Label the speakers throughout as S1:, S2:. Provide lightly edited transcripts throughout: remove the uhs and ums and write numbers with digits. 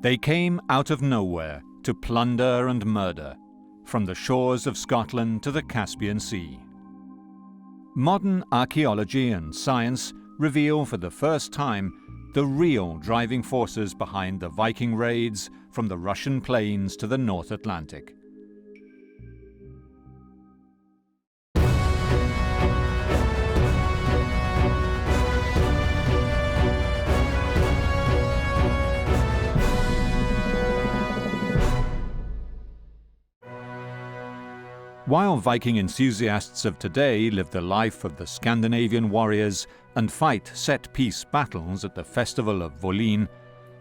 S1: They came out of nowhere to plunder and murder, from the shores of Scotland to the Caspian Sea. Modern archaeology and science reveal for the first time the real driving forces behind the Viking raids from the Russian plains to the North Atlantic. While Viking enthusiasts of today live the life of the Scandinavian warriors and fight set-piece battles at the Festival of Volin,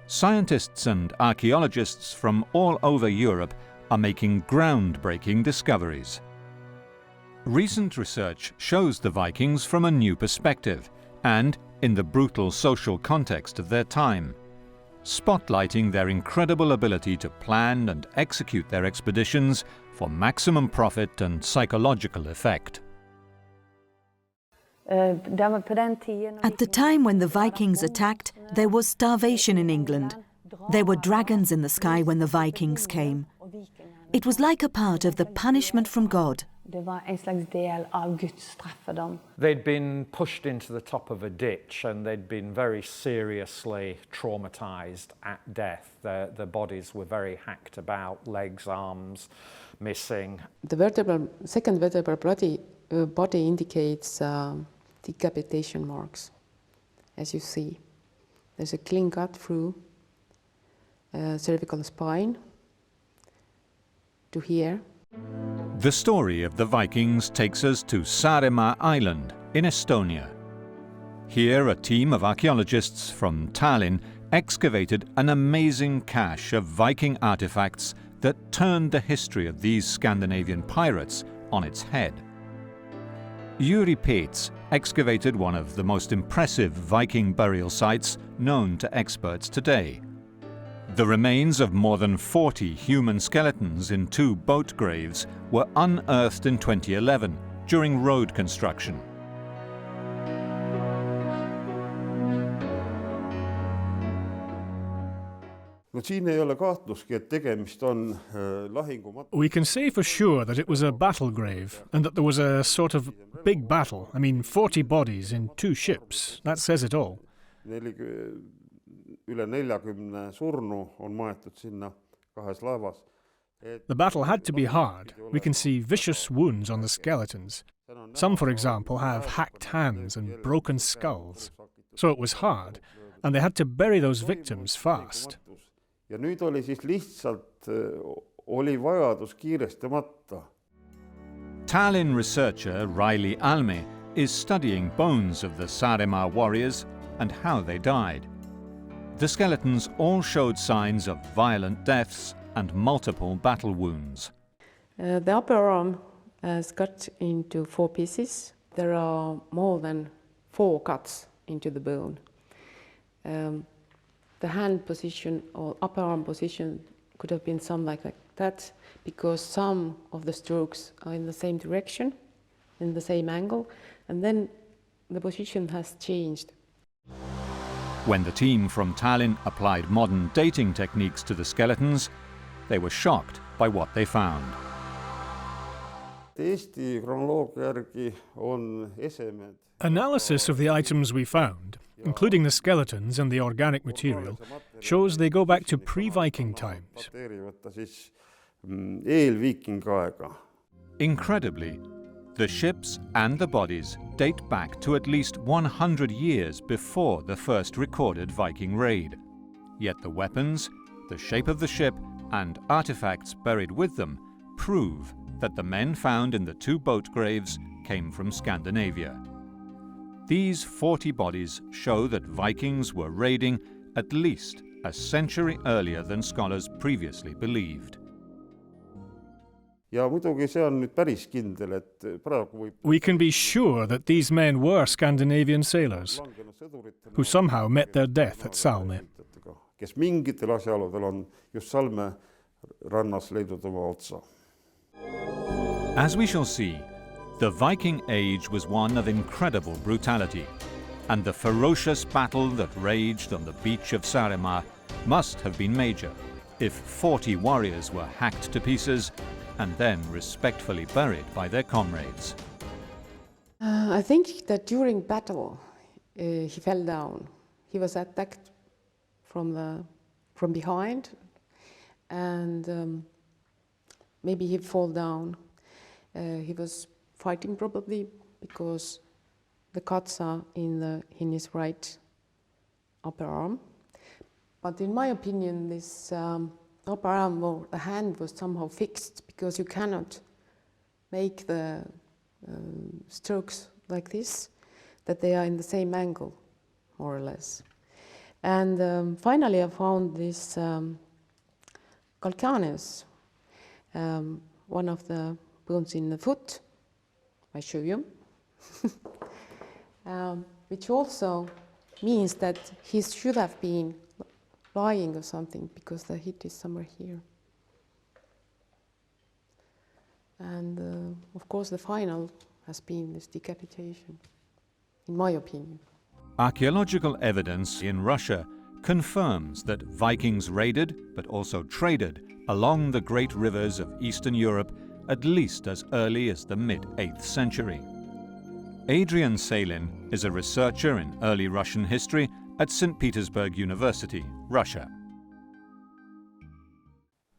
S1: scientists and archaeologists from all over Europe are making groundbreaking discoveries. Recent research shows the Vikings from a new perspective and in the brutal social context of their time, spotlighting their incredible ability to plan and execute their expeditions for maximum profit and psychological effect.
S2: At the time when the Vikings attacked, there was starvation in England. There were dragons in the sky when the Vikings came. It was like a part of the punishment from God.
S3: They'd been pushed into the top of a ditch and they'd been very seriously traumatized at death. Their bodies were very hacked about, legs, arms missing.
S4: The second vertebral body indicates decapitation marks, as you see. There's a clean cut through cervical spine to here.
S1: The story of the Vikings takes us to Saaremaa Island in Estonia. Here, a team of archaeologists from Tallinn excavated an amazing cache of Viking artifacts that turned the history of these Scandinavian pirates on its head. Jüri Peets excavated one of the most impressive Viking burial sites known to experts today. The remains of more than 40 human skeletons in 2 boat graves were unearthed in 2011 during road construction.
S5: We can say for sure that it was a battle grave and that there was a sort of big battle. 40 bodies in 2 ships. That says it all. The battle had to be hard. We can see vicious wounds on the skeletons. Some, for example, have hacked hands and broken skulls. So it was hard, and they had to bury those victims fast.
S1: Tallinn researcher Riley Alme is studying bones of the Saaremaa warriors and how they died. The skeletons all showed signs of violent deaths and multiple battle wounds.
S4: The upper arm is cut into 4 pieces. There are more than 4 cuts into the bone. The hand position or upper arm position could have been some like that because some of the strokes are in the same direction, in the same angle, and then the position has changed.
S1: When the team from Tallinn applied modern dating techniques to the skeletons, they were shocked by what they found.
S5: Analysis of the items we found, including the skeletons and the organic material, shows they go back to pre-Viking times.
S1: Incredibly, the ships and the bodies date back to at least 100 years before the first recorded Viking raid. Yet the weapons, the shape of the ship, and artifacts buried with them prove that the men found in the 2 boat graves came from Scandinavia. These 40 bodies show that Vikings were raiding at least a century earlier than scholars previously believed.
S5: We can be sure that these men were Scandinavian sailors who somehow met their death at Saaremaa.
S1: As we shall see, the Viking Age was one of incredible brutality, and the ferocious battle that raged on the beach of Saaremaa must have been major if 40 warriors were hacked to pieces and then respectfully buried by their comrades.
S4: I think that during battle he fell down. He was attacked from behind, and maybe he fall down. He was fighting probably because the cuts are in his right upper arm. But in my opinion, this upper arm or the hand was somehow fixed, because you cannot make the strokes like this, that they are in the same angle, more or less. And finally I found this calcaneus, one of the bones in the foot. I show you. Which also means that he should have been lying or something, because the hit is somewhere here. And of course the final has been this decapitation, in my opinion.
S1: Archaeological evidence in Russia confirms that Vikings raided, but also traded, along the great rivers of Eastern Europe at least as early as the mid-8th century. Adrian Salin is a researcher in early Russian history at St. Petersburg University, Russia.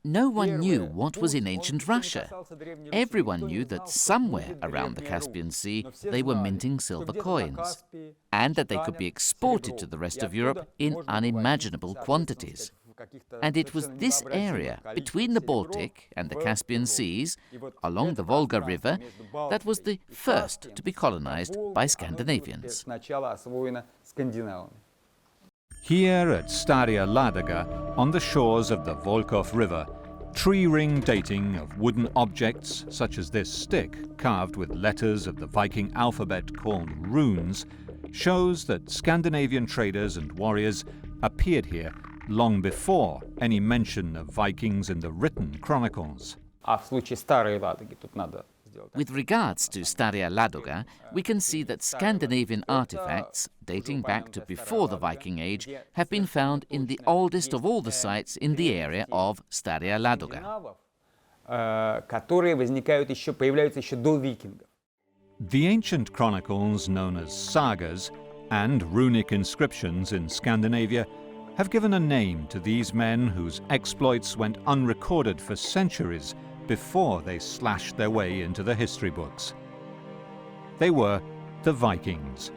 S6: No one knew what was in ancient Russia. Everyone knew that somewhere around the Caspian Sea they were minting silver coins, and that they could be exported to the rest of Europe in unimaginable quantities. And it was this area between the Baltic and the Caspian Seas, along the Volga River, that was the first to be colonized by Scandinavians.
S1: Here at Staria Ladoga, on the shores of the Volkhov River, tree-ring dating of wooden objects such as this stick carved with letters of the Viking alphabet called runes shows that Scandinavian traders and warriors appeared here long before any mention of Vikings in the written chronicles.
S6: With regards to Staria Ladoga, we can see that Scandinavian artifacts dating back to before the Viking Age have been found in the oldest of all the sites in the area of Staria Ladoga.
S1: The ancient chronicles known as sagas and runic inscriptions in Scandinavia have given a name to these men whose exploits went unrecorded for centuries before they slashed their way into the history books. They were the Vikings.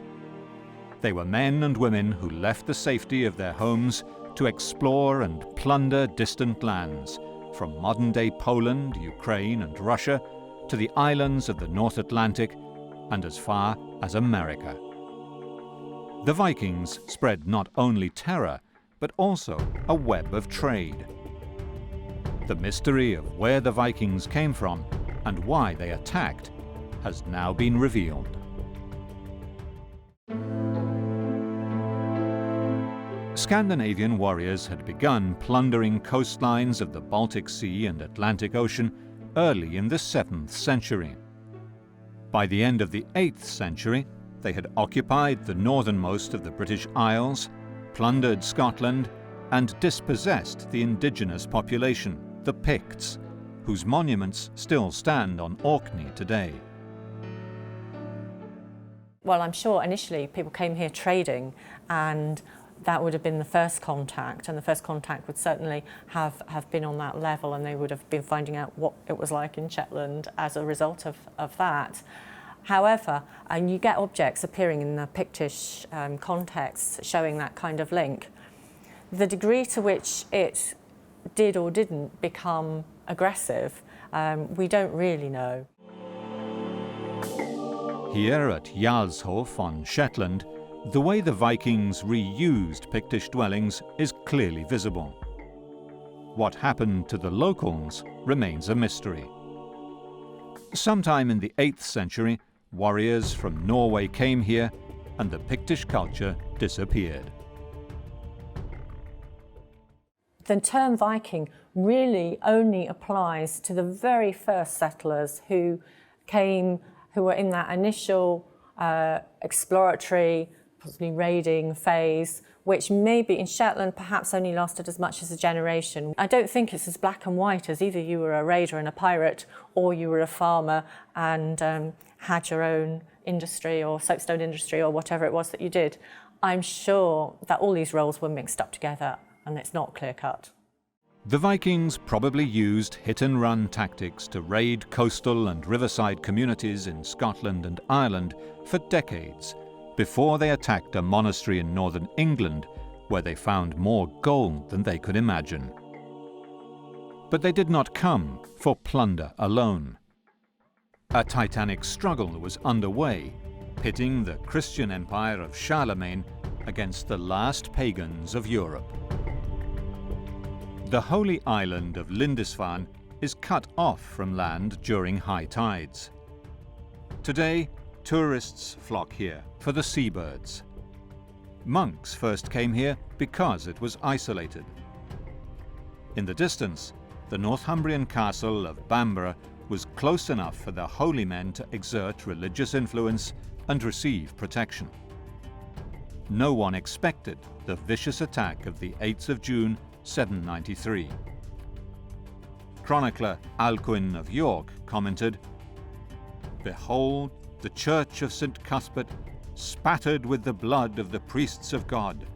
S1: They were men and women who left the safety of their homes to explore and plunder distant lands, from modern-day Poland, Ukraine and Russia to the islands of the North Atlantic and as far as America. The Vikings spread not only terror, but also a web of trade. The mystery of where the Vikings came from and why they attacked has now been revealed. Scandinavian warriors had begun plundering coastlines of the Baltic Sea and Atlantic Ocean early in the 7th century. By the end of the 8th century, they had occupied the northernmost of the British Isles, plundered Scotland, and dispossessed the indigenous population, the Picts, whose monuments still stand on Orkney today.
S7: Well, I'm sure initially people came here trading, and that would have been the first contact, and the first contact would certainly have been on that level, and they would have been finding out what it was like in Shetland as a result of that. However, and you get objects appearing in the Pictish context showing that kind of link. The degree to which it did or didn't become aggressive, we don't really know.
S1: Here at Jarlshof on Shetland, the way the Vikings reused Pictish dwellings is clearly visible. What happened to the locals remains a mystery. Sometime in the 8th century, warriors from Norway came here and the Pictish culture disappeared.
S7: The term Viking really only applies to the very first settlers who were in that initial exploratory, possibly raiding phase, which maybe in Shetland perhaps only lasted as much as a generation. I don't think it's as black and white as either you were a raider and a pirate or you were a farmer and had your own industry or soapstone industry or whatever it was that you did. I'm sure that all these roles were mixed up together and it's not clear-cut.
S1: The Vikings probably used hit-and-run tactics to raid coastal and riverside communities in Scotland and Ireland for decades before they attacked a monastery in northern England where they found more gold than they could imagine. But they did not come for plunder alone. A titanic struggle was underway, pitting the Christian empire of Charlemagne against the last pagans of Europe. The holy island of Lindisfarne is cut off from land during high tides. Today, tourists flock here for the seabirds. Monks first came here because it was isolated. In the distance, the Northumbrian castle of Bamborough was close enough for the holy men to exert religious influence and receive protection. No one expected the vicious attack of the 8th of June 793. Chronicler Alcuin of York commented, "Behold, the church of St. Cuthbert, spattered with the blood of the priests of God,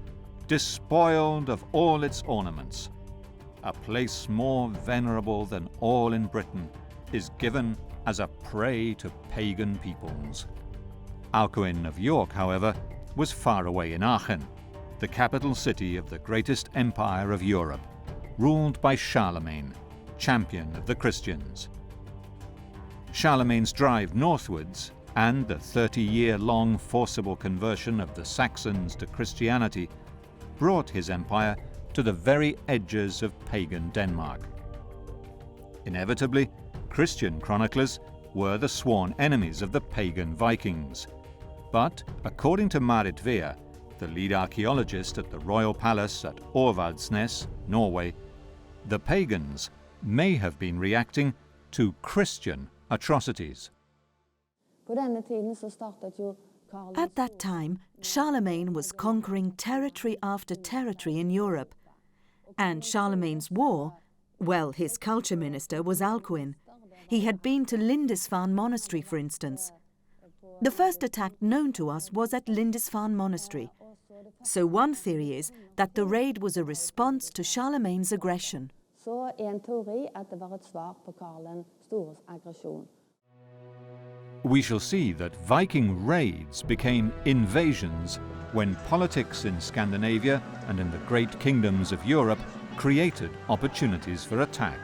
S1: despoiled of all its ornaments. A place more venerable than all in Britain is given as a prey to pagan peoples." Alcuin of York, however, was far away in Aachen, the capital city of the greatest empire of Europe, ruled by Charlemagne, champion of the Christians. Charlemagne's drive northwards and the 30-year-long forcible conversion of the Saxons to Christianity brought his empire to the very edges of pagan Denmark. Inevitably, Christian chroniclers were the sworn enemies of the pagan Vikings. But, according to Marit Vea, the lead archaeologist at the Royal Palace at Aarvaldsnes, Norway, the pagans may have been reacting to Christian atrocities.
S2: At that time, Charlemagne was conquering territory after territory in Europe. And Charlemagne's war, well, his culture minister was Alcuin. He had been to Lindisfarne Monastery, for instance. The first attack known to us was at Lindisfarne Monastery. So one theory is that the raid was a response to Charlemagne's aggression.
S1: We shall see that Viking raids became invasions when politics in Scandinavia and in the great kingdoms of Europe created opportunities for attack.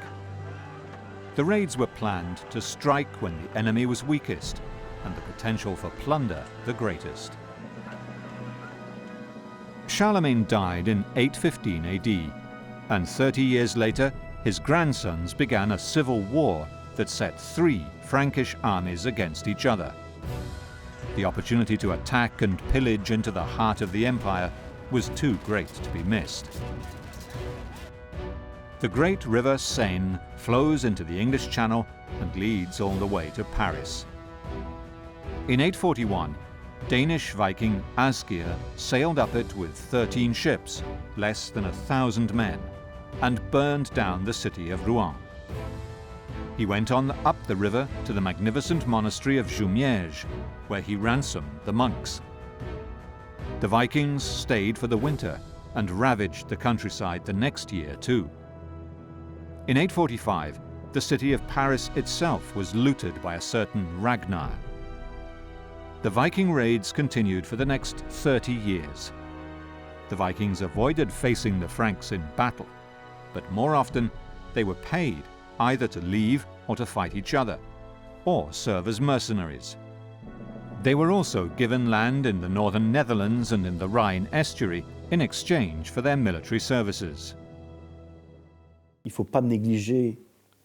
S1: The raids were planned to strike when the enemy was weakest and the potential for plunder the greatest. Charlemagne died in 815 AD, and 30 years later his grandsons began a civil war that set 3 Frankish armies against each other. The opportunity to attack and pillage into the heart of the empire was too great to be missed. The great river Seine flows into the English Channel and leads all the way to Paris. In 841, Danish Viking Asgeir sailed up it with 13 ships, less than 1,000 men, and burned down the city of Rouen. He went on up the river to the magnificent monastery of Jumièges, where he ransomed the monks. The Vikings stayed for the winter and ravaged the countryside the next year too. In 845, the city of Paris itself was looted by a certain Ragnar. The Viking raids continued for the next 30 years. The Vikings avoided facing the Franks in battle, but more often they were paid either to leave or to fight each other, or serve as mercenaries. They were also given land in the northern Netherlands and in the Rhine estuary in exchange for their military services.
S8: Il ne faut pas négliger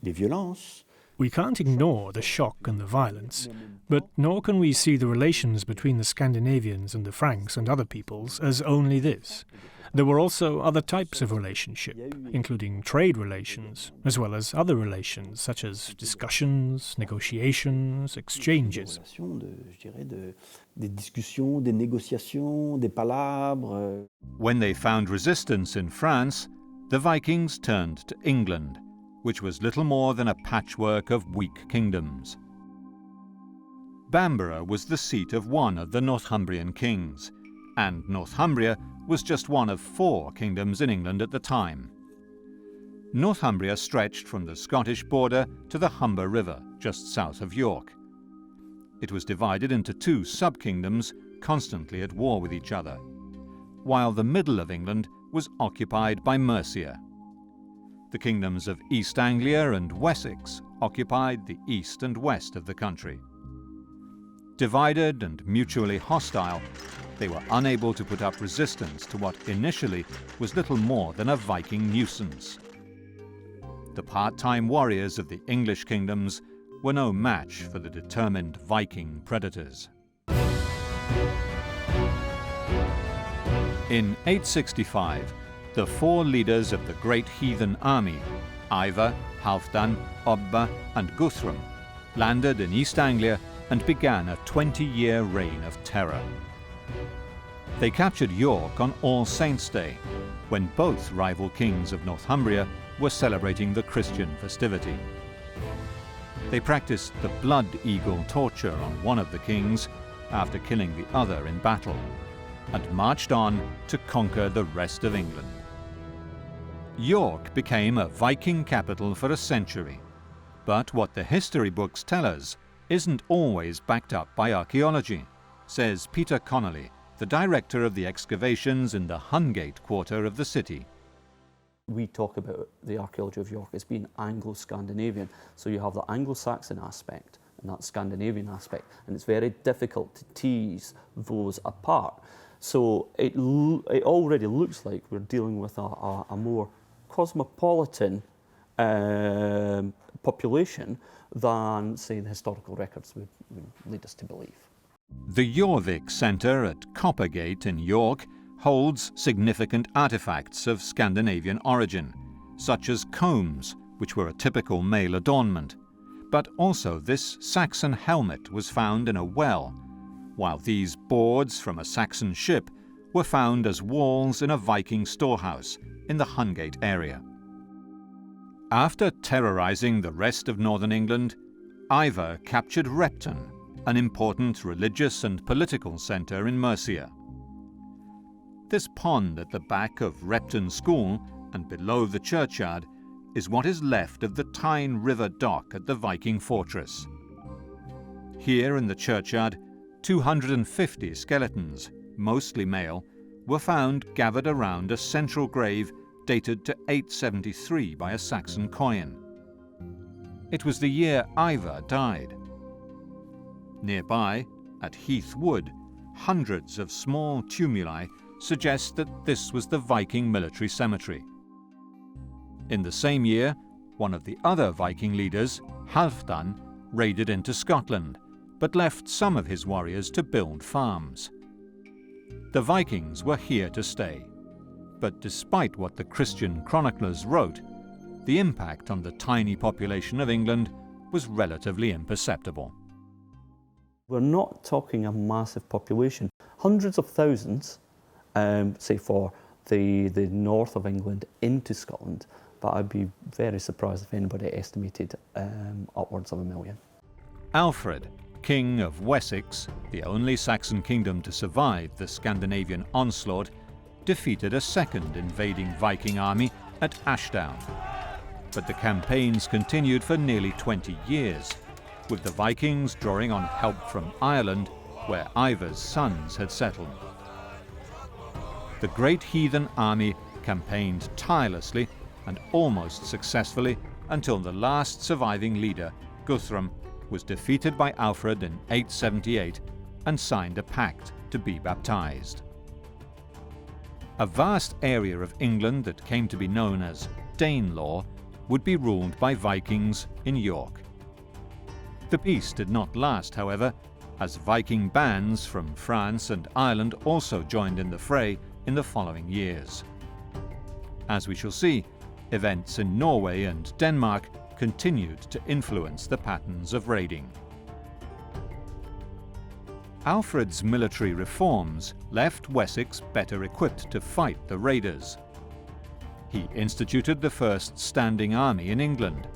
S8: les violences.
S5: We can't ignore the shock and the violence, but nor can we see the relations between the Scandinavians and the Franks and other peoples as only this, There were also other types of relationship, including trade relations, as well as other relations such as discussions, negotiations, exchanges.
S1: When they found resistance in France, the Vikings turned to England, which was little more than a patchwork of weak kingdoms. Bamborough was the seat of one of the Northumbrian kings, and Northumbria was just one of 4 kingdoms in England at the time. Northumbria stretched from the Scottish border to the Humber River, just south of York. It was divided into 2 sub-kingdoms, constantly at war with each other, while the middle of England was occupied by Mercia. The kingdoms of East Anglia and Wessex occupied the east and west of the country. Divided and mutually hostile, they were unable to put up resistance to what initially was little more than a Viking nuisance. The part-time warriors of the English kingdoms were no match for the determined Viking predators. In 865, the 4 leaders of the great heathen army, Ivar, Halfdan, Obba and Guthrum, landed in East Anglia and began a 20-year reign of terror. They captured York on All Saints' Day, when both rival kings of Northumbria were celebrating the Christian festivity. They practiced the blood eagle torture on one of the kings after killing the other in battle, and marched on to conquer the rest of England. York became a Viking capital for a century, but what the history books tell us isn't always backed up by archaeology, says Peter Connolly, the director of the excavations in the Hungate quarter of the city.
S9: We talk about the archaeology of York as being Anglo-Scandinavian, so you have the Anglo-Saxon aspect and that Scandinavian aspect, and it's very difficult to tease those apart. So it already looks like we're dealing with a more cosmopolitan population than, say, the historical records would lead us to believe.
S1: The Jorvik Centre at Coppergate in York holds significant artefacts of Scandinavian origin, such as combs, which were a typical male adornment, but also this Saxon helmet was found in a well, while these boards from a Saxon ship were found as walls in a Viking storehouse in the Hungate area. After terrorizing the rest of northern England, Ivar captured Repton, an important religious and political centre in Mercia. This pond at the back of Repton School and below the churchyard is what is left of the Tyne River dock at the Viking fortress. Here in the churchyard, 250 skeletons, mostly male, were found gathered around a central grave dated to 873 by a Saxon coin. It was the year Ivar died. Nearby, at Heath Wood, hundreds of small tumuli suggest that this was the Viking military cemetery. In the same year, one of the other Viking leaders, Halfdan, raided into Scotland, but left some of his warriors to build farms. The Vikings were here to stay, but despite what the Christian chroniclers wrote, the impact on the tiny population of England was relatively imperceptible.
S9: We're not talking a massive population. Hundreds of thousands, say for the north of England into Scotland, but I'd be very surprised if anybody estimated upwards of 1 million.
S1: Alfred, King of Wessex, the only Saxon kingdom to survive the Scandinavian onslaught, defeated a second invading Viking army at Ashdown. But the campaigns continued for nearly 20 years, with the Vikings drawing on help from Ireland, where Ivar's sons had settled. The great heathen army campaigned tirelessly and almost successfully until the last surviving leader, Guthrum, was defeated by Alfred in 878 and signed a pact to be baptized. A vast area of England that came to be known as Danelaw would be ruled by Vikings in York. The peace did not last, however, as Viking bands from France and Ireland also joined in the fray in the following years. As we shall see, events in Norway and Denmark continued to influence the patterns of raiding. Alfred's military reforms left Wessex better equipped to fight the raiders. He instituted the first standing army in England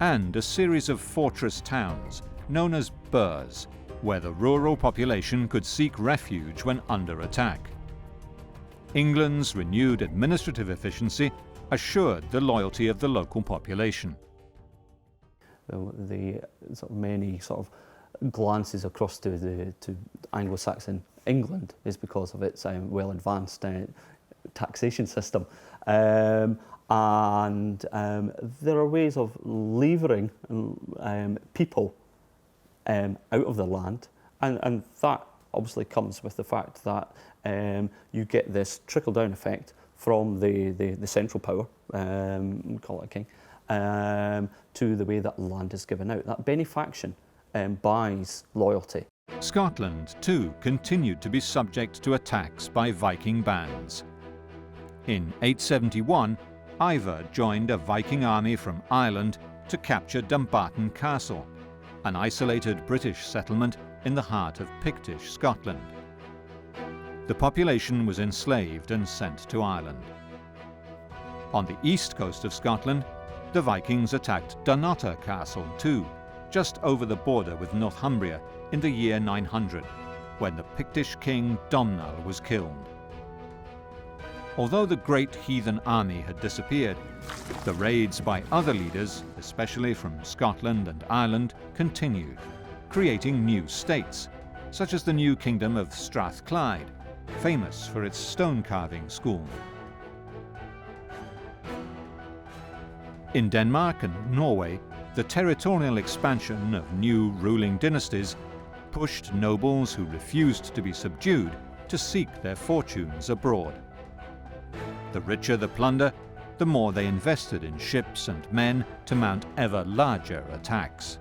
S1: and a series of fortress towns known as burhs, where the rural population could seek refuge when under attack. England's renewed administrative efficiency assured the loyalty of the local population.
S9: The many glances across to Anglo-Saxon England is because of its well-advanced taxation system. And there are ways of levering people out of the land, and that obviously comes with the fact that you get this trickle-down effect from the central power, we call it a king, to the way that land is given out. That benefaction buys loyalty.
S1: Scotland, too, continued to be subject to attacks by Viking bands. In 871, Ivar joined a Viking army from Ireland to capture Dumbarton Castle, an isolated British settlement in the heart of Pictish Scotland. The population was enslaved and sent to Ireland. On the east coast of Scotland, the Vikings attacked Dunnottar Castle too, just over the border with Northumbria in the year 900, when the Pictish king Domnall was killed. Although the great heathen army had disappeared, the raids by other leaders, especially from Scotland and Ireland, continued, creating new states, such as the new kingdom of Strathclyde, famous for its stone carving school. In Denmark and Norway, the territorial expansion of new ruling dynasties pushed nobles who refused to be subdued to seek their fortunes abroad. The richer the plunder, the more they invested in ships and men to mount ever larger attacks.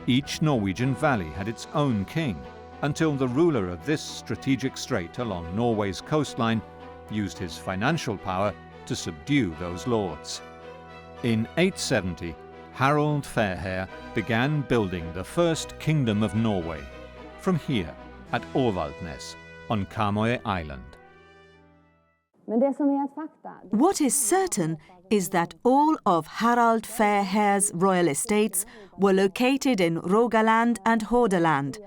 S1: Each Norwegian valley had its own king, until the ruler of this strategic strait along Norway's coastline used his financial power to subdue those lords. In 870, Harald Fairhair began building the first kingdom of Norway, from here at Åvaldsnes on Karmøy Island.
S2: What is certain is that all of Harald Fairhair's royal estates were located in Rogaland and Hordaland.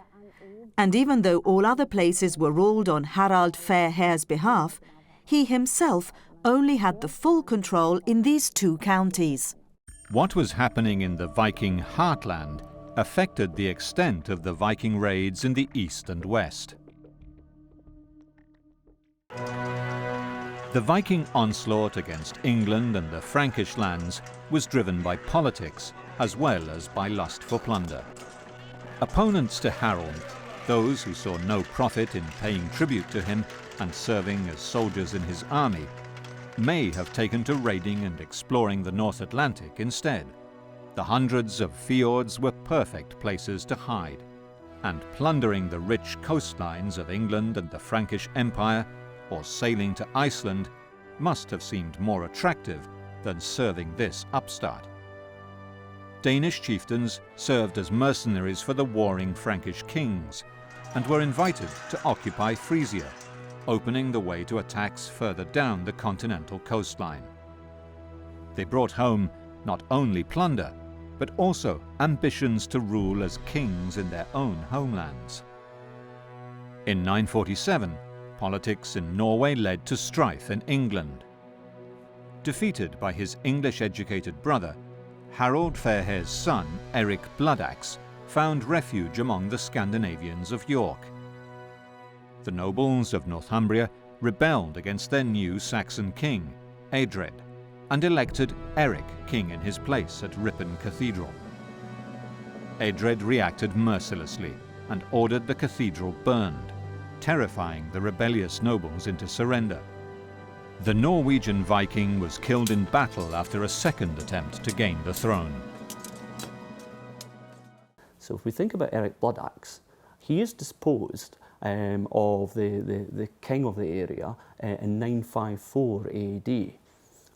S2: And even though all other places were ruled on Harald Fairhair's behalf, he himself only had the full control in these two counties.
S1: What was happening in the Viking heartland affected the extent of the Viking raids in the east and west. The Viking onslaught against England and the Frankish lands was driven by politics as well as by lust for plunder. Opponents to Harold, those who saw no profit in paying tribute to him and serving as soldiers in his army, may have taken to raiding and exploring the North Atlantic instead. The hundreds of fjords were perfect places to hide, and plundering the rich coastlines of England and the Frankish Empire, or sailing to Iceland, must have seemed more attractive than serving this upstart. Danish chieftains served as mercenaries for the warring Frankish kings, and were invited to occupy Frisia, opening the way to attacks further down the continental coastline. They brought home not only plunder, but also ambitions to rule as kings in their own homelands. In 947, politics in Norway led to strife in England. Defeated by his English-educated brother, Harald Fairhair's son, Eric Bloodaxe, found refuge among the Scandinavians of York. The nobles of Northumbria rebelled against their new Saxon king, Eadred, and elected Eric king in his place at Ripon Cathedral. Eadred reacted mercilessly and ordered the cathedral burned, terrifying the rebellious nobles into surrender. The Norwegian Viking was killed in battle after a second attempt to gain the throne.
S9: So if we think about Eric Bloodaxe, he is disposed of the king of the area in 954 AD.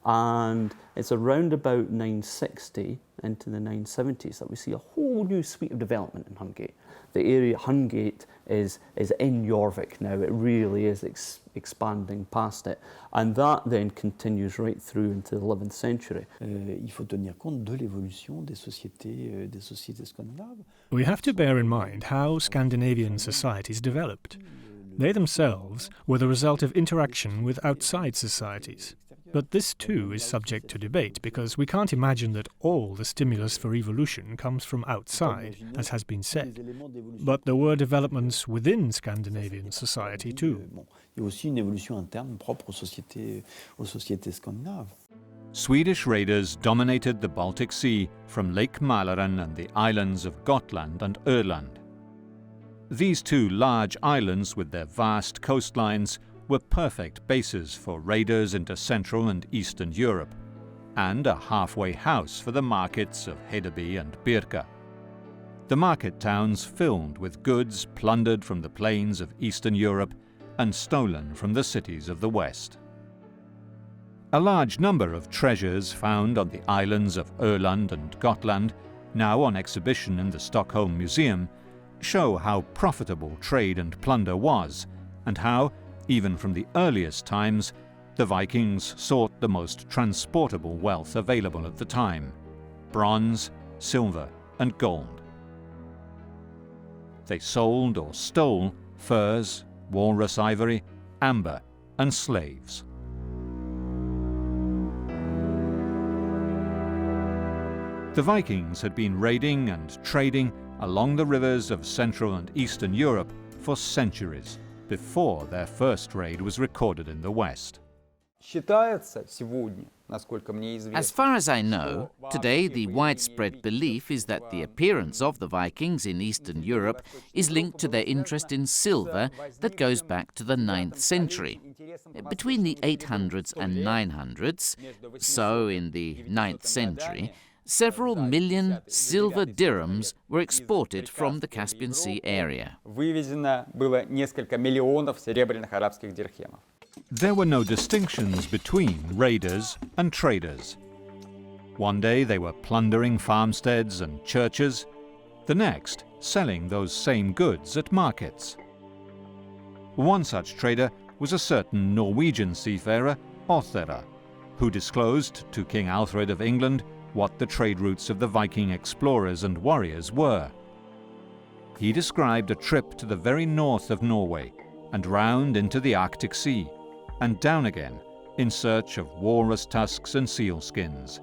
S9: And it's around about 960 into the 970s that we see a whole new suite of development in Hungate. The area Hungate is in Jorvik now. It really is expanding past it. And that then continues right through into the 11th century.
S8: Il faut tenir compte de l'évolution des sociétés scandinaves.
S5: We have to bear in mind how Scandinavian societies developed. They themselves were the result of interaction with outside societies. But this too is subject to debate, because we can't imagine that all the stimulus for evolution comes from outside, as has been said. But there were developments within Scandinavian society too.
S8: Il y a aussi une évolution interne propre aux sociétés scandinaves.
S1: Swedish raiders dominated the Baltic Sea from Lake Mälaren and the islands of Gotland and Öland. These two large islands, with their vast coastlines, were perfect bases for raiders into Central and Eastern Europe, and a halfway house for the markets of Hedeby and Birka. The market towns filled with goods plundered from the plains of Eastern Europe and stolen from the cities of the West. A large number of treasures found on the islands of Öland and Gotland, now on exhibition in the Stockholm Museum, show how profitable trade and plunder was, and how, even from the earliest times, the Vikings sought the most transportable wealth available at the time: bronze, silver, and gold. They sold or stole furs, walrus ivory, amber, and slaves. The Vikings had been raiding and trading along the rivers of Central and Eastern Europe for centuries, before their first raid was recorded in the West.
S6: As far as I know, today the widespread belief is that the appearance of the Vikings in Eastern Europe is linked to their interest in silver that goes back to the 9th century. Between the 800s and 900s, so in the 9th century, several million silver dirhams were exported from the Caspian Sea area.
S1: There were no distinctions between raiders and traders. One day they were plundering farmsteads and churches, the next selling those same goods at markets. One such trader was a certain Norwegian seafarer, Othera, who disclosed to King Alfred of England what the trade routes of the Viking explorers and warriors were. He described a trip to the very north of Norway and round into the Arctic Sea and down again in search of walrus tusks and seal skins.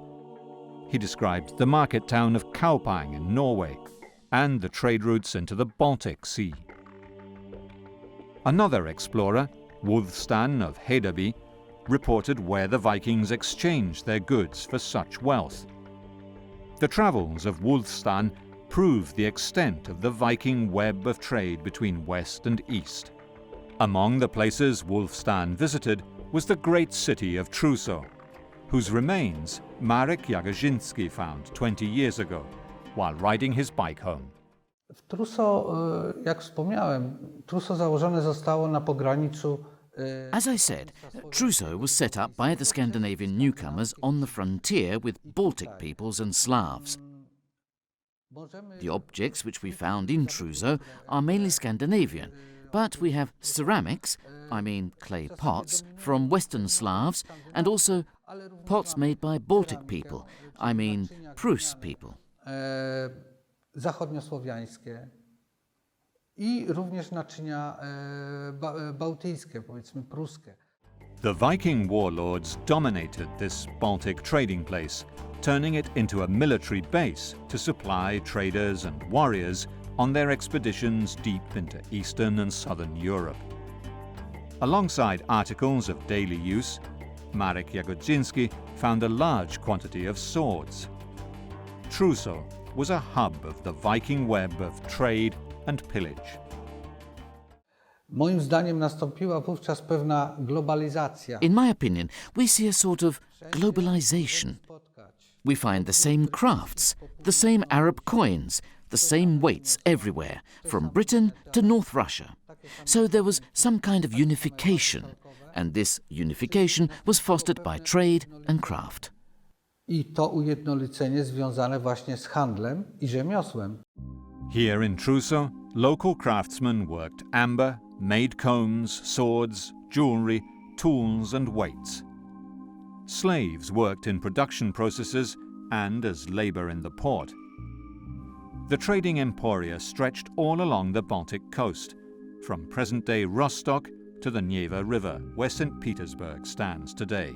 S1: He described the market town of Kaupang in Norway and the trade routes into the Baltic Sea. Another explorer, Wulfstan of Hedeby, reported where the Vikings exchanged their goods for such wealth. The travels of Wulfstan prove the extent of the Viking web of trade between West and East. Among the places Wulfstan visited was the great city of Truso, whose remains Marek Jagodziński found 20 years ago while riding his bike home.
S10: W Truso, jak wspomniałem, Truso założone zostało na pograniczu.
S6: As I said, Truso was set up by the Scandinavian newcomers on the frontier with Baltic peoples and Slavs. The objects which we found in Truso are mainly Scandinavian, but we have ceramics, I mean clay pots, from Western Slavs, and also pots made by Baltic people, I mean Prus people.
S10: Zachodniosłowiańskie I również naczynia bałtyckie, powiedzmy pruskie.
S1: The Viking warlords dominated this Baltic trading place, turning it into a military base to supply traders and warriors on their expeditions deep into Eastern and Southern Europe. Alongside articles of daily use, Marek Jagodziński found a large quantity of swords. Truso was a hub of the Viking web of trade and pillage.
S10: Moim zdaniem nastąpiła wówczas pewna globalizacja.
S6: In my opinion, we see a sort of globalization. We find the same crafts, the same Arab coins, the same weights everywhere, from Britain to North Russia. So there was some kind of unification, and this unification was fostered by trade and craft.
S10: I to ujednolicenie związane właśnie z handlem i rzemiosłem.
S1: Here in Trousseau, local craftsmen worked amber, made combs, swords, jewellery, tools and weights. Slaves worked in production processes and as labour in the port. The trading emporia stretched all along the Baltic coast, from present-day Rostock to the Neva River, where St. Petersburg stands today.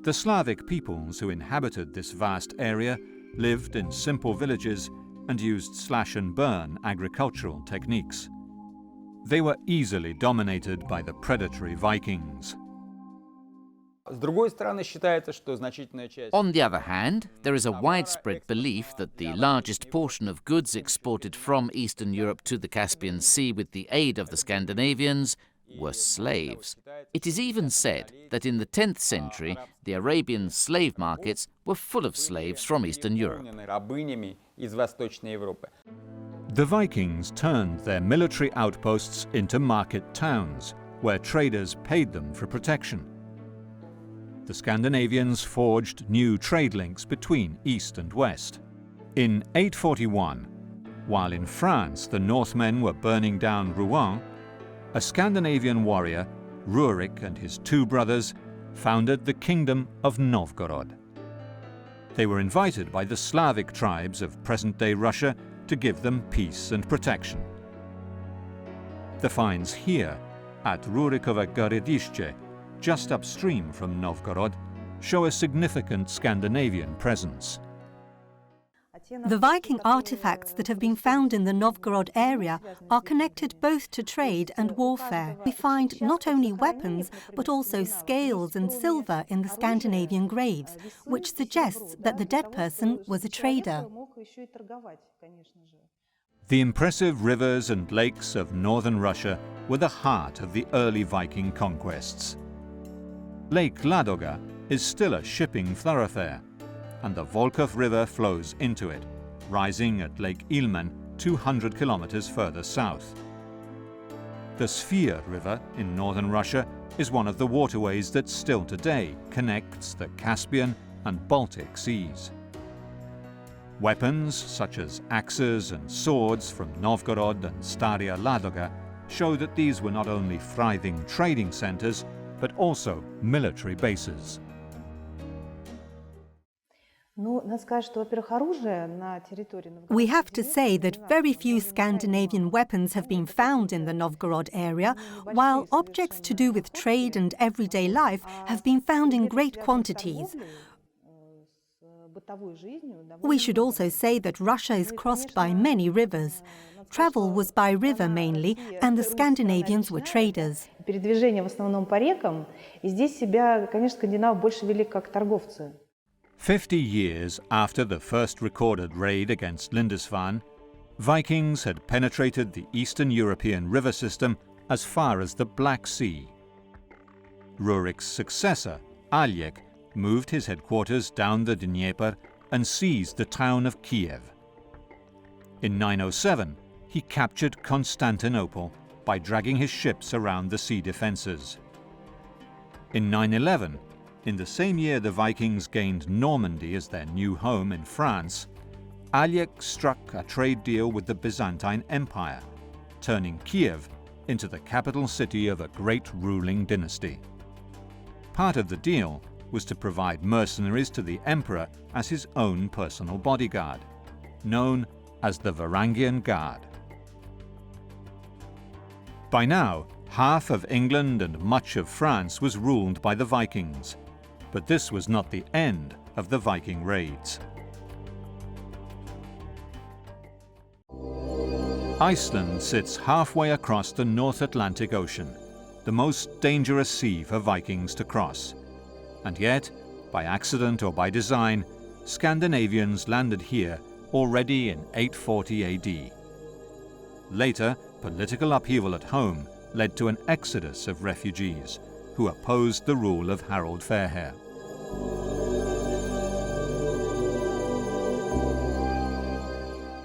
S1: The Slavic peoples who inhabited this vast area lived in simple villages and used slash-and-burn agricultural techniques. They were easily dominated by the predatory Vikings.
S6: On the other hand, there is a widespread belief that the largest portion of goods exported from Eastern Europe to the Caspian Sea with the aid of the Scandinavians were slaves. It is even said that in the 10th century, the Arabian slave markets were full of slaves from Eastern Europe.
S1: The Vikings turned their military outposts into market towns, where traders paid them for protection. The Scandinavians forged new trade links between East and West. In 841, while in France the Northmen were burning down Rouen, a Scandinavian warrior, Rurik, and his two brothers founded the Kingdom of Novgorod. They were invited by the Slavic tribes of present-day Russia to give them peace and protection. The finds here, at Rurikovo Gorodište, just upstream from Novgorod, show a significant Scandinavian presence.
S11: The Viking artifacts that have been found in the Novgorod area are connected both to trade and warfare. We find not only weapons, but also scales and silver in the Scandinavian graves, which suggests that the dead person was a trader.
S1: The impressive rivers and lakes of northern Russia were the heart of the early Viking conquests. Lake Ladoga is still a shipping thoroughfare, and the Volkhov River flows into it, rising at Lake Ilmen 200 kilometers further south. The Svir River in northern Russia is one of the waterways that still today connects the Caspian and Baltic seas. Weapons such as axes and swords from Novgorod and Staria Ladoga show that these were not only thriving trading centers, but also military bases.
S11: We have to say that very few Scandinavian weapons have been found in the Novgorod area, while objects to do with trade and everyday life have been found in great quantities. We should also say that Russia is crossed by many rivers. Travel was by river mainly, and the Scandinavians were traders.
S1: 50 years after the first recorded raid against Lindisfarne, Vikings had penetrated the Eastern European river system as far as the Black Sea. Rurik's successor, Aljek, moved his headquarters down the Dnieper and seized the town of Kiev. In 907, he captured Constantinople by dragging his ships around the sea defences. In 911, in the same year the Vikings gained Normandy as their new home in France, Aljek struck a trade deal with the Byzantine Empire, turning Kiev into the capital city of a great ruling dynasty. Part of the deal was to provide mercenaries to the emperor as his own personal bodyguard, known as the Varangian Guard. By now, half of England and much of France was ruled by the Vikings, but this was not the end of the Viking raids. Iceland sits halfway across the North Atlantic Ocean, the most dangerous sea for Vikings to cross. And yet, by accident or by design, Scandinavians landed here already in 840 AD. Later, political upheaval at home led to an exodus of refugees who opposed the rule of Harald Fairhair.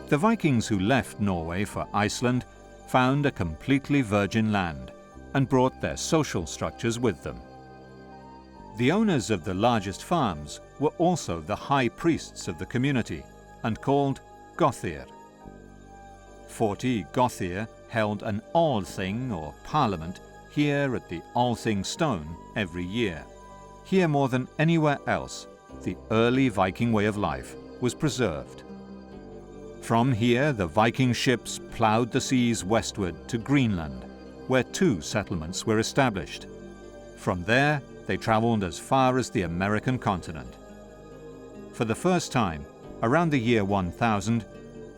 S1: The Vikings who left Norway for Iceland found a completely virgin land and brought their social structures with them. The owners of the largest farms were also the high priests of the community and called Gothier. 40 Gothier held an Althing or parliament here at the Althing Stone every year. Here more than anywhere else, the early Viking way of life was preserved. From here, the Viking ships ploughed the seas westward to Greenland, where 2 settlements were established. From there, they travelled as far as the American continent. For the first time, around the year 1000,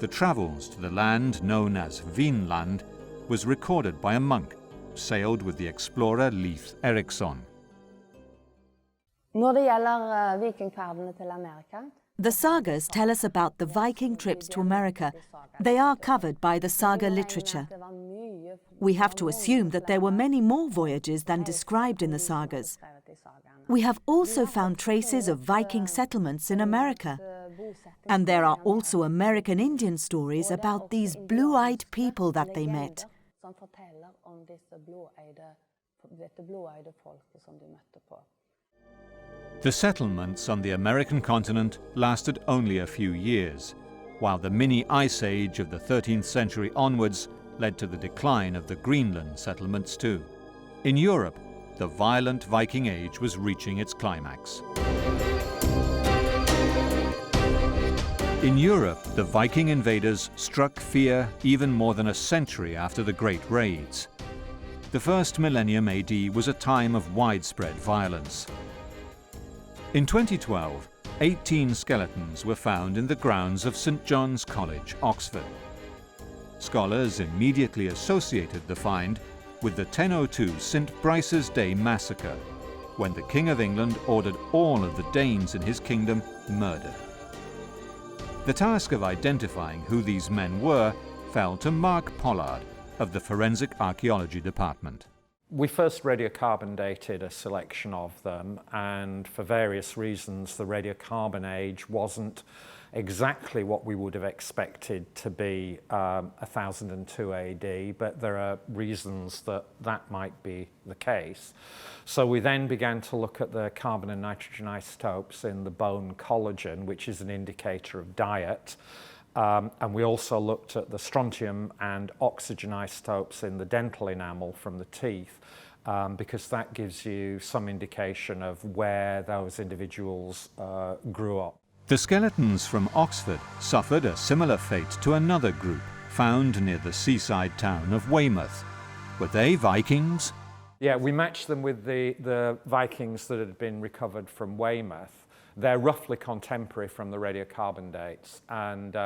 S1: the travels to the land known as Vinland was recorded by a monk who sailed with the explorer Leif Erikson.
S12: Når det gjelder vikingferdene til Amerika,
S2: The sagas tell us about the Viking trips to America. They are covered by the saga literature. We have to assume that there were many more voyages than described in the sagas. We have also found traces of Viking settlements in America. And there are also American Indian stories about these blue-eyed people that they met.
S1: The settlements on the American continent lasted only a few years, while the mini-ice age of the 13th century onwards led to the decline of the Greenland settlements too. In Europe, the violent Viking age was reaching its climax. In Europe, the Viking invaders struck fear even more than a century after the Great Raids. The first millennium AD was a time of widespread violence. In 2012, 18 skeletons were found in the grounds of St. John's College, Oxford. Scholars immediately associated the find with the 1002 St. Brice's Day massacre, when the King of England ordered all of the Danes in his kingdom murdered. The task of identifying who these men were fell to Mark Pollard of the Forensic Archaeology Department.
S3: We first radiocarbon dated a selection of them, and for various reasons the radiocarbon age wasn't exactly what we would have expected to be 1002 AD, but there are reasons that that might be the case. So we then began to look at the carbon and nitrogen isotopes in the bone collagen, which is an indicator of diet. And we also looked at the strontium and oxygen isotopes in the dental enamel from the teeth, because that gives you some indication of where those individuals grew up.
S1: The skeletons from Oxford suffered a similar fate to another group found near the seaside town of Weymouth. Were they Vikings?
S3: Yeah, we matched them with the Vikings that had been recovered from Weymouth. They're roughly contemporary from the radiocarbon dates, and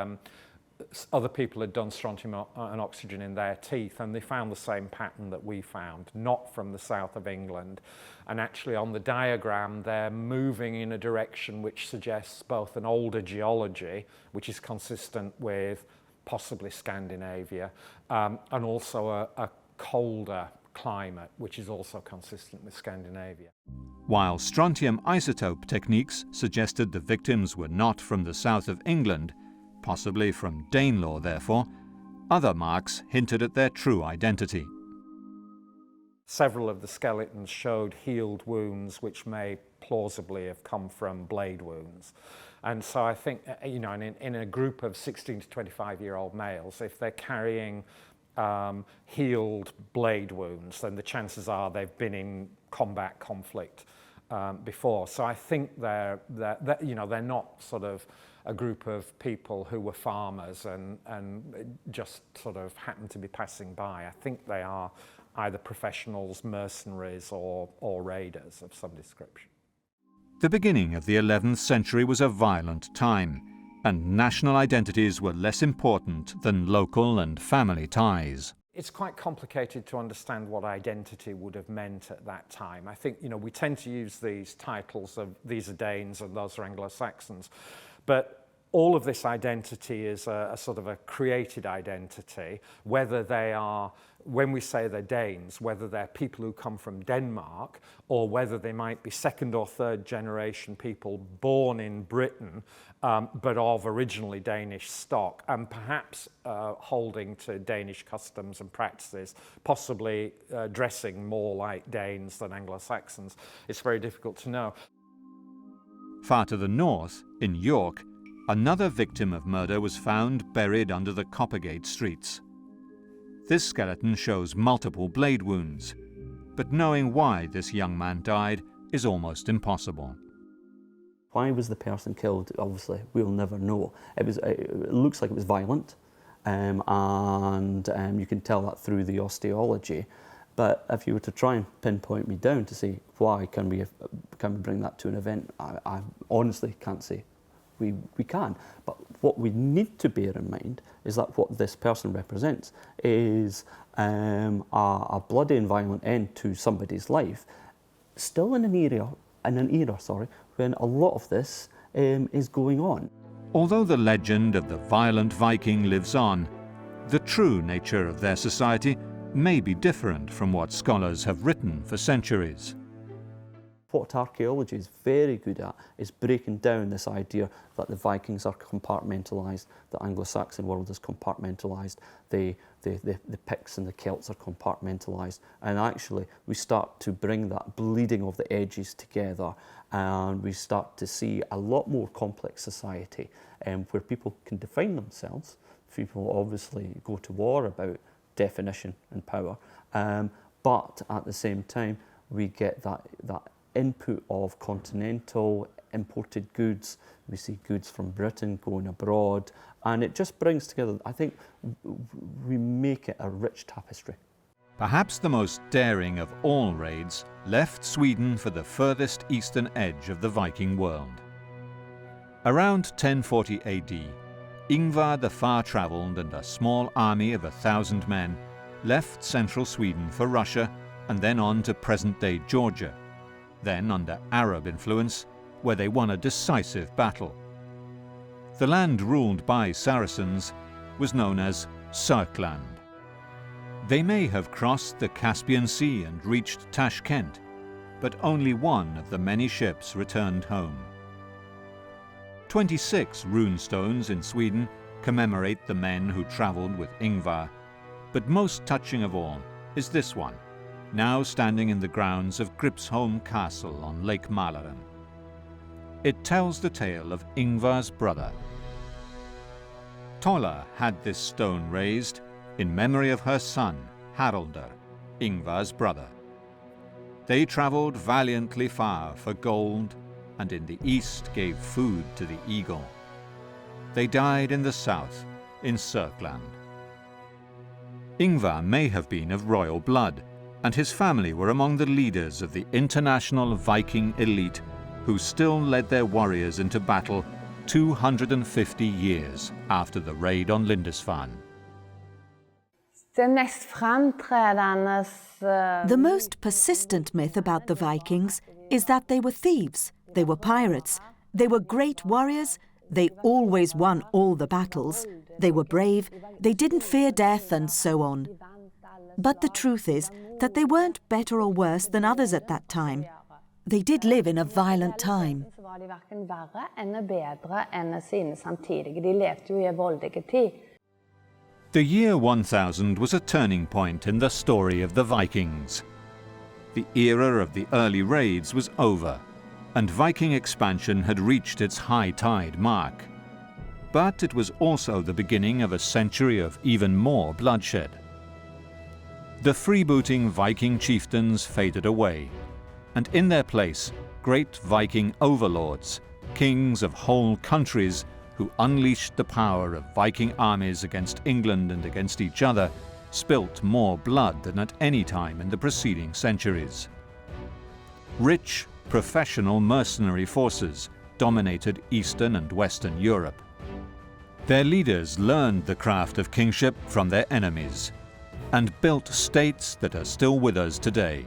S3: other people had done strontium and oxygen in their teeth, and they found the same pattern that we found, not from the south of England. And actually on the diagram they're moving in a direction which suggests both an older geology, which is consistent with possibly Scandinavia, and also a colder climate, which is also consistent with Scandinavia.
S1: While strontium isotope techniques suggested the victims were not from the south of England, possibly from Danelaw therefore, other marks hinted at their true identity.
S3: Several of the skeletons showed healed wounds which may plausibly have come from blade wounds. And so I think, you know, in a group of 16 to 25-year-old males, if they're carrying healed blade wounds, then the chances are they've been in combat conflict before. So I think they're not sort of a group of people who were farmers and just sort of happened to be passing by. I think they are either professionals, mercenaries, or raiders of some description.
S1: The beginning of the 11th century was a violent time, and national identities were less important than local and family ties.
S3: It's quite complicated to understand what identity would have meant at that time. I think, you know, we tend to use these titles of these are Danes and those are Anglo-Saxons, but all of this identity is a sort of a created identity, whether they are, when we say they're Danes, whether they're people who come from Denmark, or whether they might be second or third generation people born in Britain, but of originally Danish stock, and perhaps holding to Danish customs and practices, possibly dressing more like Danes than Anglo-Saxons. It's very difficult to know.
S1: Far to the north, in York, another victim of murder was found buried under the Coppergate streets. This skeleton shows multiple blade wounds, but knowing why this young man died is almost impossible.
S9: Why was the person killed? Obviously, we'll never know. It looks like it was violent, and you can tell that through the osteology. But if you were to try and pinpoint me down to say, why can we bring that to an event, I honestly can't say. We can, but what we need to bear in mind is that what this person represents is a bloody and violent end to somebody's life, still in an era, when a lot of this is going on.
S1: Although the legend of the violent Viking lives on, the true nature of their society may be different from what scholars have written for centuries.
S9: What archaeology is very good at is breaking down this idea that the Vikings are compartmentalised, the Anglo-Saxon world is compartmentalised, the Picts and the Celts are compartmentalised, and actually we start to bring that bleeding of the edges together, and we start to see a lot more complex society where people can define themselves. People obviously go to war about definition and power, but at the same time we get that input of continental imported goods. We see goods from Britain going abroad, and it just brings together, I think we make it a rich tapestry.
S1: Perhaps the most daring of all raids left Sweden for the furthest eastern edge of the Viking world. Around 1040 AD, Ingvar the Far-Travelled and a small army of 1,000 men left central Sweden for Russia and then on to present-day Georgia, then under Arab influence, where they won a decisive battle. The land ruled by Saracens was known as Saaremaa. They may have crossed the Caspian Sea and reached Tashkent, but only one of the many ships returned home. 26 runestones in Sweden commemorate the men who travelled with Ingvar, but most touching of all is this one, now standing in the grounds of Gripsholm Castle on Lake Mälaren. It tells the tale of Ingvar's brother. Tolla had this stone raised in memory of her son, Haraldr, Ingvar's brother. They travelled valiantly far for gold, and in the east gave food to the eagle. They died in the south, in Sörkland. Ingvar may have been of royal blood, and his family were among the leaders of the international Viking elite who still led their warriors into battle 250 years after the raid on Lindisfarne.
S2: The most persistent myth about the Vikings is that they were thieves, they were pirates, they were great warriors, they always won all the battles, they were brave, they didn't fear death, and so on. But the truth is that they weren't better or worse than others at that time. They did live in a violent time.
S1: The year 1000 was a turning point in the story of the Vikings. The era of the early raids was over, and Viking expansion had reached its high tide mark. But it was also the beginning of a century of even more bloodshed. The freebooting Viking chieftains faded away, and in their place, great Viking overlords, kings of whole countries who unleashed the power of Viking armies against England and against each other, spilt more blood than at any time in the preceding centuries. Rich, professional mercenary forces dominated Eastern and Western Europe. Their leaders learned the craft of kingship from their enemies and built states that are still with us today.